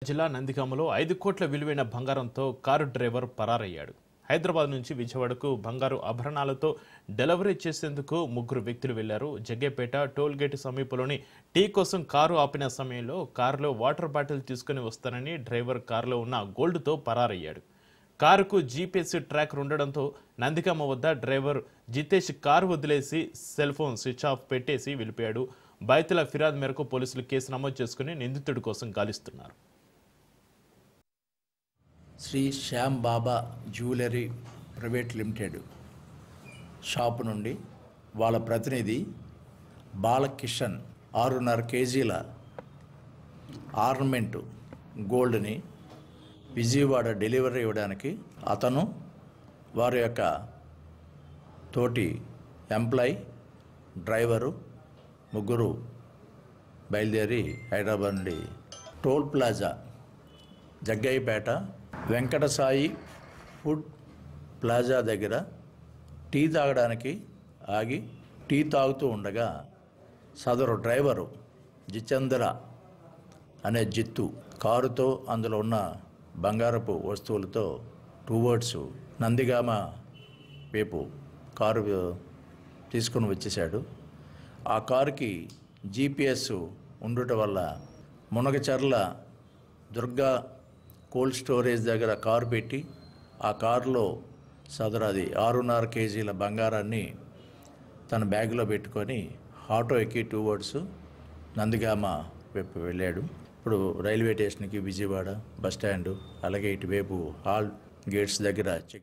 జిల్లా నందిగామలో 5 కోట్ల విలువైన బంగారంతో కారు డ్రైవర్ పరారయ్యాడు. హైదరాబాద్ నుంచి విజయవాడకు బంగారు ఆభరణాలతో డెలివరీ చేసేందుకు ముగ్గురు వ్యక్తులు వెళ్లారు. జగ్గేపేట టోల్ గేట్ సమీపంలోని టీ కోసం కారు ఆపిన సమయంలో కారులో వాటర్ బాటిల్ తీసుకుని వస్తానని డ్రైవర్ కారులో ఉన్న గోల్డ్తో పరారయ్యాడు. కారుకు జీపీఎస్ ట్రాకర్ ఉండడంతో నందిగామ వద్ద డ్రైవర్ జితేష్ కారు వదిలేసి సెల్ ఫోన్ స్విచ్ ఆఫ్ పెట్టేసి వెళ్ళిపోయాడు. బాధితుల ఫిర్యాదు మేరకు పోలీసులు కేసు నమోదు చేసుకుని నిందితుడి కోసం గాలిస్తున్నారు. శ్రీ శ్యామ్ బాబా జ్యువెలరీ ప్రైవేట్ లిమిటెడ్ షాపు నుండి వాళ్ళ ప్రతినిధి బాలకిషన్ 6.5 కేజీల ఆర్నమెంటు గోల్డ్ని విజయవాడ డెలివరీ ఇవ్వడానికి అతను వారి యొక్క తోటి ఎంప్లాయ్ డ్రైవరు ముగ్గురు బయలుదేరి హైదరాబాద్ నుండి toll plaza Jaggayyapeta Venkatasai food plaza దగ్గర టీ తాగడానికి ఆగి టీ తాగుతూ ఉండగా సదరు డ్రైవరు జితేంద్ర అనే జిత్తు కారుతో అందులో ఉన్న బంగారపు వస్తువులతో టువర్డ్స్ నందిగామ వైపు కారు తీసుకుని వచ్చేసాడు. ఆ కారుకి జీపీఎస్ ఉండటం వల్ల మునగచర్ల దుర్గా కోల్డ్ స్టోరేజ్ దగ్గర కారు పెట్టి ఆ కారులో సదరది 6.5 కేజీల బంగారాన్ని తన బ్యాగ్లో పెట్టుకొని ఆటో ఎక్కి టువర్డ్స్ నందిగామ వైపు వెళ్ళాడు. ఇప్పుడు రైల్వే స్టేషన్కి విజయవాడ బస్ స్టాండు అలాగే ఇటువైపు హాల్ గేట్స్ దగ్గర చెక్